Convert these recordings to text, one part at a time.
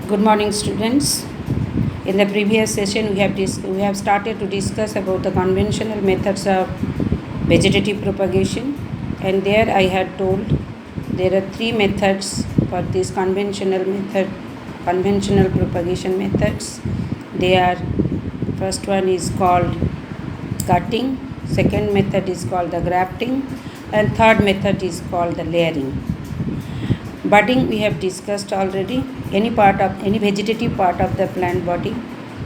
Good morning, students. In the previous session, we have started to discuss about the conventional methods of vegetative propagation, and there I had told there are three methods for this conventional propagation methods. They are, first one is called cutting, second method is called the grafting, and third method is called the layering. Budding we have discussed already. Any vegetative part of the plant body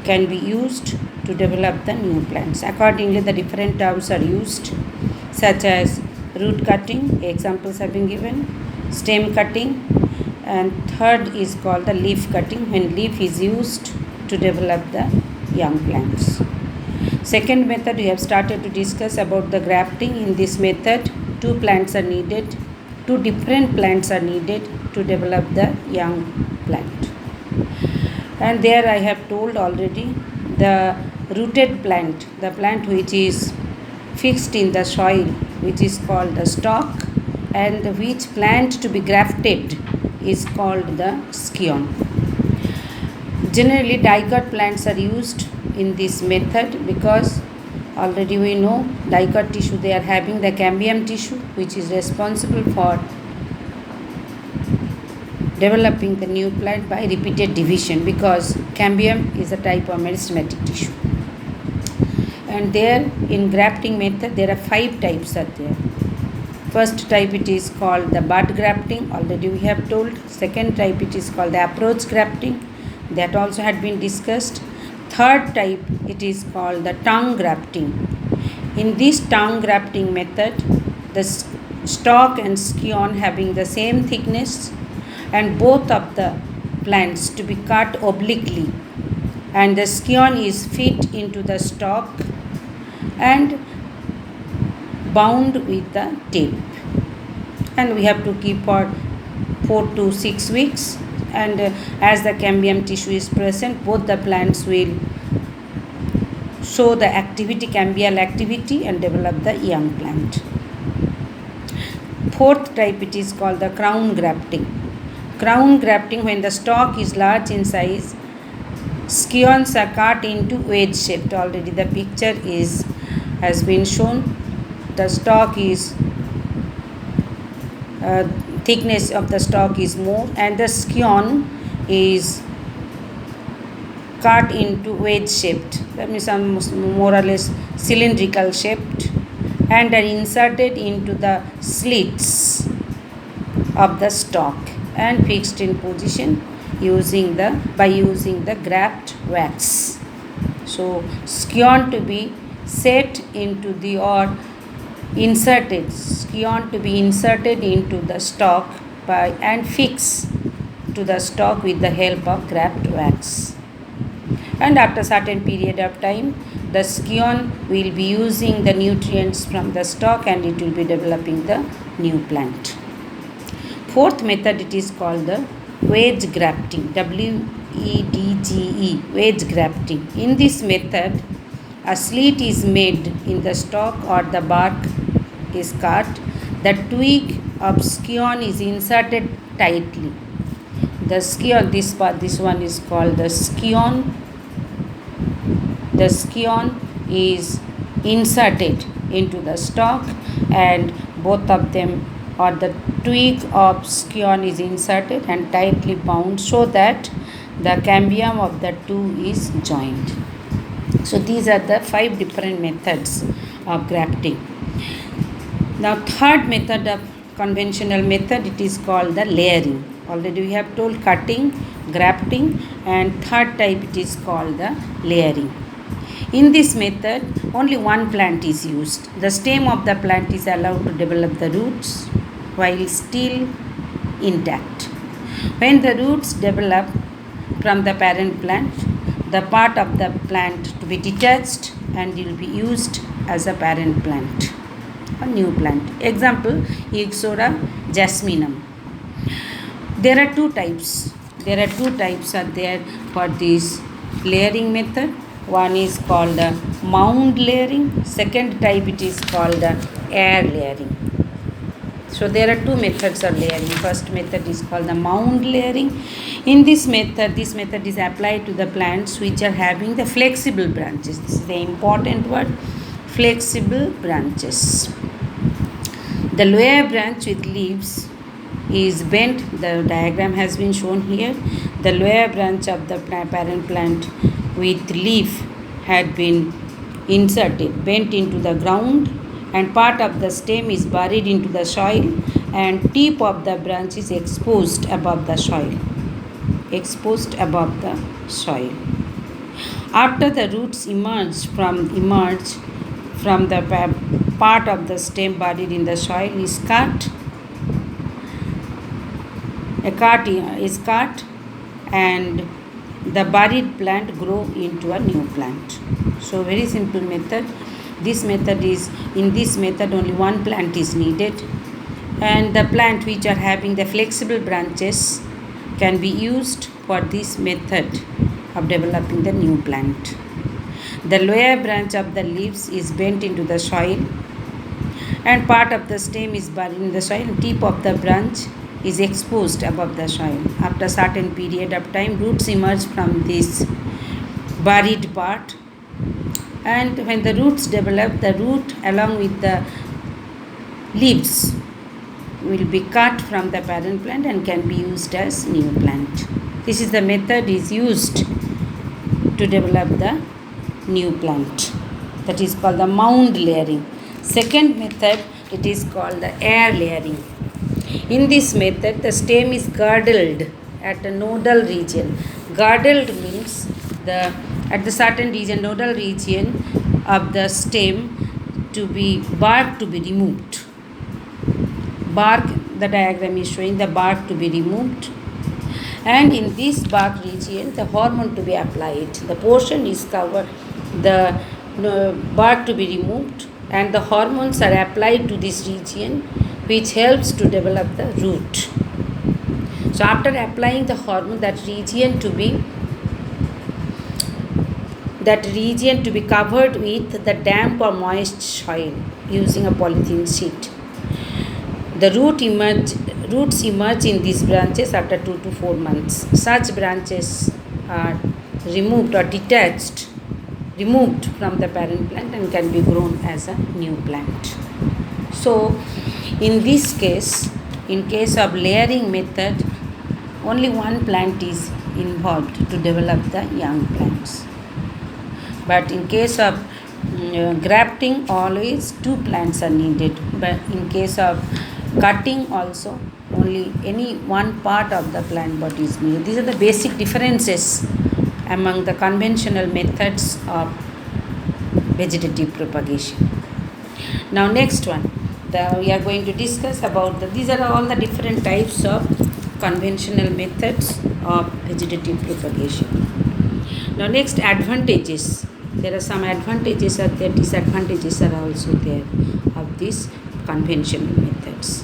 can be used to develop the new plants. Accordingly, the different terms are used, such as root cutting, examples have been given, stem cutting, and third is called the leaf cutting, when leaf is used to develop the young plants. Second method we have started to discuss about the grafting. In this method, two different plants are needed to develop the young plant. And there I have told already, the rooted plant, the plant which is fixed in the soil, which is called the stalk, and which plant to be grafted is called the scion. Generally, dicot plants are used in this method because already we know dicot tissue, they are having the cambium tissue, which is responsible for developing the new plant by repeated division, because cambium is a type of meristematic tissue. And there in grafting method there are 5 types are there. First type it is called the bud grafting, already we have told. Second type it is called the approach grafting, that also had been discussed. Third type it is called the tongue grafting. In this tongue grafting method, the stalk and scion having the same thickness, and both of the plants to be cut obliquely, and the scion is fit into the stalk and bound with the tape, and we have to keep for 4 to 6 weeks, and as the cambium tissue is present, both the plants will show the cambial activity and develop the young plant. Fourth type it is called the crown grafting. Crown grafting, when the stalk is large in size, scions are cut into wedge shaped. Already the picture has been shown. The stalk is thickness of the stalk is more, and the scion is cut into wedge shaped, that means more or less cylindrical shaped, and are inserted into the slits of the stalk and fixed in position by using the graft wax. So scion to be set into the scion to be inserted into the stalk and fix to the stalk with the help of graft wax. And after certain period of time, the scion will be using the nutrients from the stalk and it will be developing the new plant. Fourth method it is called the wedge grafting, WEDGE, wedge grafting. In this method, a slit is made in the stalk or the bark is cut. The twig of scion is inserted tightly. The scion, this one is called the scion. The scion is inserted into the stalk, and both of them, or the twig of scion is inserted and tightly bound so that the cambium of the two is joined. So these are the 5 different methods of grafting. Now third method of conventional method, it is called the layering. Already we have told cutting, grafting, and third type it is called the layering. In this method, only one plant is used. The stem of the plant is allowed to develop the roots while still intact. When the roots develop from the parent plant, the part of the plant to be detached and will be used as a parent plant, a new plant. Example, Ixora jasminum. There are 2 types. There are 2 types are there for this layering method. One is called the mound layering. Second type it is called the air layering. So there are two methods of layering. First method is called the mound layering. In this method is applied to the plants which are having the flexible branches. This is the important word, flexible branches. The lower branch with leaves is bent. The diagram has been shown here. The lower branch of the parent plant with leaf had been inserted, bent into the ground, and part of the stem is buried into the soil, and tip of the branch is exposed above the soil. After the roots emerge from the part of the stem buried in the soil is cut, and the buried plant grow into a new plant. So very simple method. In this method only one plant is needed, and the plant which are having the flexible branches can be used for this method of developing the new plant. The lower branch of the leaves is bent into the soil, and part of the stem is buried in the soil, and tip of the branch is exposed above the soil. After a certain period of time, roots emerge from this buried part, and when the roots develop, the root along with the leaves will be cut from the parent plant and can be used as new plant. This is the method is used to develop the new plant. That is called the mound layering. Second method, it is called the air layering. In this method, the stem is girdled at a nodal region. Girdled means at the certain region, nodal region of the stem bark to be removed. The diagram is showing the bark to be removed, and in this bark region the hormone to be applied. The portion is covered, the bark to be removed, and the hormones are applied to this region, which helps to develop the root. So after applying the hormone, that region to be covered with the damp or moist soil using a polythene sheet. The roots emerge in these branches after 2 to 4 months. Such branches are removed from the parent plant and can be grown as a new plant. So in this case, in case of layering method, only one plant is involved to develop the young plants. But in case of grafting, always 2 plants are needed. But in case of cutting also, only any one part of the plant body is needed. These are the basic differences among the conventional methods of vegetative propagation. Now next one, we are going to discuss about these are all the different types of conventional methods of vegetative propagation. Now next, advantages. There are some advantages, and there disadvantages are also there of these conventional methods.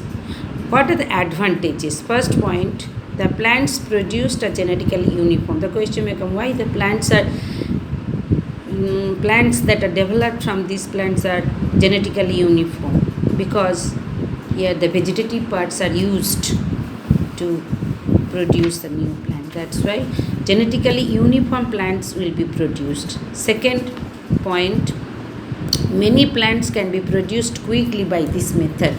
What are the advantages? First point, the plants produced are genetically uniform. The question may come, why the plants that are developed from these plants are genetically uniform? Because here the vegetative parts are used to produce the new plant. That's why genetically uniform plants will be produced. Second point, many plants can be produced quickly by this method.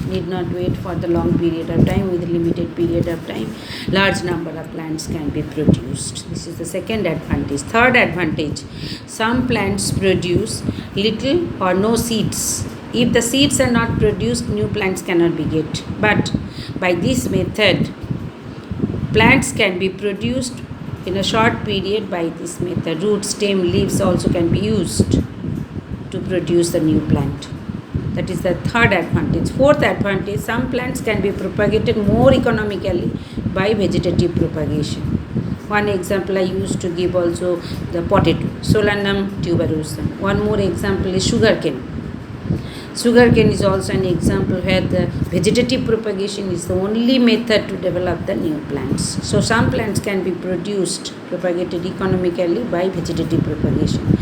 Need not wait for the long period of time. With a limited period of time, large number of plants can be produced. This is the second advantage. Third advantage, some plants produce little or no seeds. If the seeds are not produced, new plants cannot be get. But by this method, plants can be produced in a short period by this method. Root, stem, leaves also can be used to produce the new plant. That is the third advantage. Fourth advantage, some plants can be propagated more economically by vegetative propagation. One example I used to give also the potato, Solanum tuberosum. One more example is sugarcane. Sugarcane is also an example where the vegetative propagation is the only method to develop the new plants. So some plants can be propagated economically by vegetative propagation.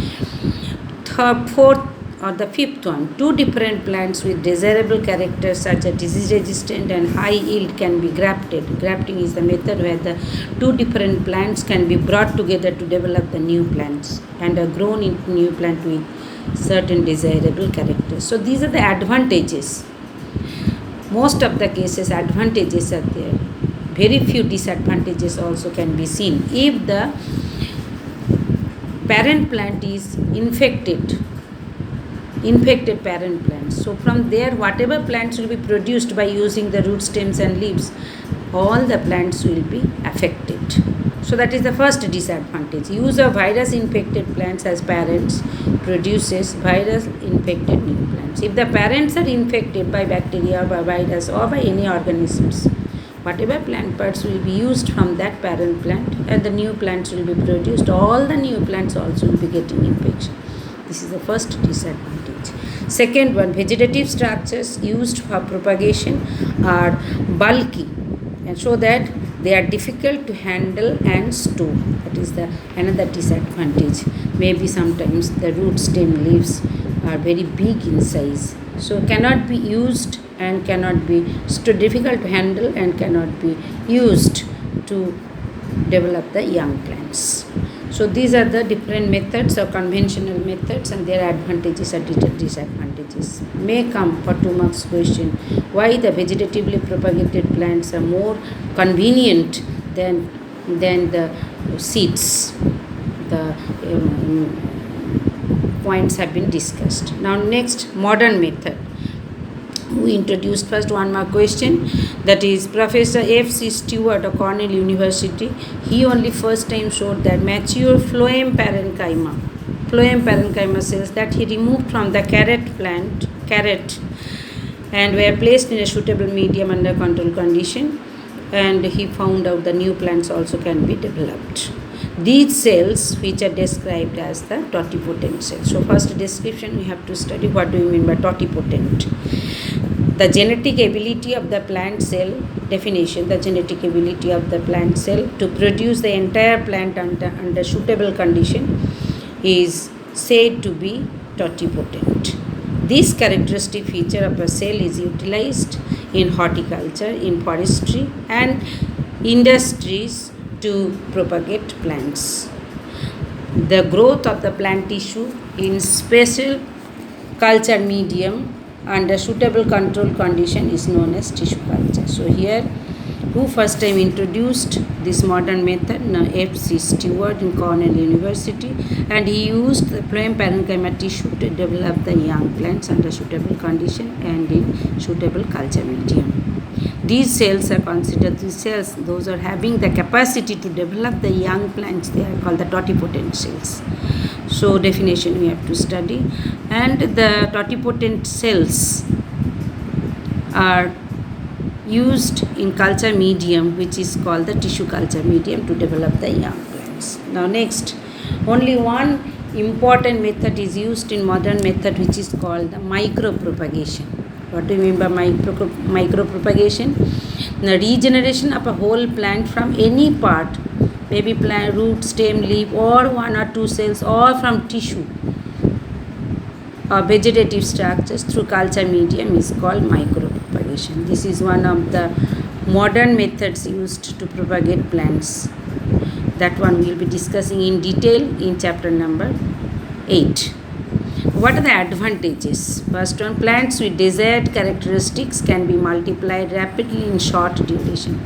or the fifth one, two different plants with desirable characters such as disease resistant and high yield can be grafted. Grafting is the method where the two different plants can be brought together to develop the new plants and are grown into new plant with certain desirable characters. So these are the advantages. Most of the cases advantages are there. Very few disadvantages also can be seen. If the parent plant is infected parent plants, so from there whatever plants will be produced by using the root stems and leaves, all the plants will be affected. So that is the first disadvantage. Use of virus infected plants as parents produces virus infected new plants. If the parents are infected by bacteria or by virus or by any organisms, whatever plant parts will be used from that parent plant and the new plants will be produced, all the new plants also will be getting infection. This is the first disadvantage. Second one, vegetative structures used for propagation are bulky and so that they are difficult to handle and store. That is the another disadvantage. Maybe sometimes the root stem leaves are very big in size, so cannot be used and cannot be difficult to handle and cannot be used to develop the young plants. So these are the different methods or conventional methods and their advantages and disadvantages. May come for 2 marks question. Why the vegetatively propagated plants are more convenient than the seeds? The points have been discussed. Now next, modern method. We introduced first 1 mark question, that is Professor F.C. Stewart of Cornell University. He only first time showed that mature phloem parenchyma cells that he removed from the carrot and were placed in a suitable medium under control condition, and he found out the new plants also can be developed. These cells which are described as the totipotent cells. So first description we have to study what do you mean by totipotent. The genetic ability of the plant cell, definition, the genetic ability of the plant cell to produce the entire plant under suitable condition is said to be totipotent. This characteristic feature of a cell is utilized in horticulture, in forestry and industries to propagate plants. The growth of the plant tissue in special culture medium under suitable control condition is known as tissue culture. So here, who first time introduced this modern method? F.C. Stewart in Cornell University, and he used the phloem parenchyma tissue to develop the young plants under suitable condition and in suitable culture medium. These cells are considered those are having the capacity to develop the young plants. They are called the totipotent cells. So definition we have to study, and the totipotent cells are used in culture medium which is called the tissue culture medium to develop the young plants. Now next, only one important method is used in modern method which is called the micropropagation. What do you mean by micropropagation? The regeneration of a whole plant from any part, maybe plant root, stem, leaf, or 1 or 2 cells, or from tissue or vegetative structures through culture medium is called micropropagation. This is one of the modern methods used to propagate plants. That one we will be discussing in detail in chapter number 8. What are the advantages? First one, plants with desired characteristics can be multiplied rapidly in short duration.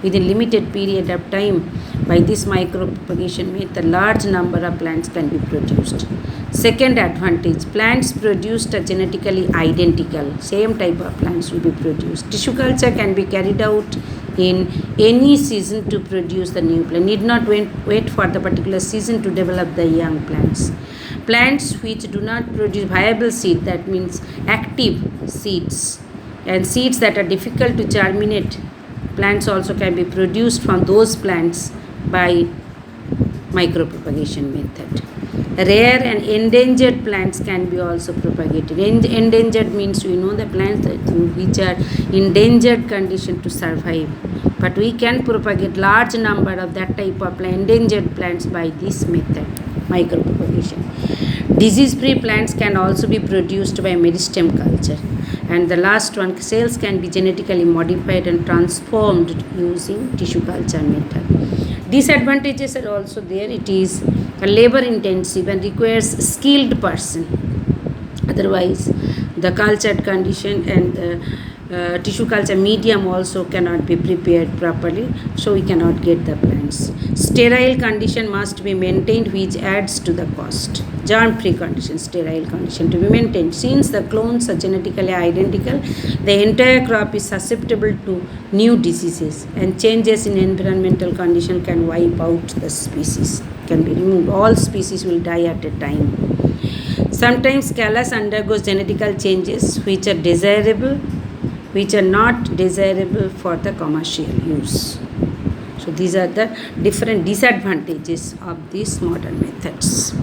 Within limited period of time, by this micropropagation method, a large number of plants can be produced. Second advantage, plants produced are genetically identical. Same type of plants will be produced. Tissue culture can be carried out in any season to produce the new plant. Need not wait for the particular season to develop the young plants. Plants which do not produce viable seed, that means active seeds, and seeds that are difficult to germinate, plants also can be produced from those plants by micropropagation method. Rare and endangered plants can be also propagated. Endangered means we know the plants which are in endangered condition to survive, but we can propagate large number of that type of endangered plants by this method, micropropagation. Disease-free plants can also be produced by meristem culture. And the last one, cells can be genetically modified and transformed using tissue culture method. Disadvantages are also there. It is labor intensive and requires skilled person. Otherwise, the cultured condition and tissue culture medium also cannot be prepared properly, so we cannot get the plants. Sterile condition must be maintained, which adds to the cost. Germ-free condition, sterile condition to be maintained. Since the clones are genetically identical, the entire crop is susceptible to new diseases, and changes in environmental condition can wipe out the species, can be removed. All species will die at a time. Sometimes callus undergoes genetical changes which are desirable, which are not desirable for the commercial use. So these are the different disadvantages of these modern methods.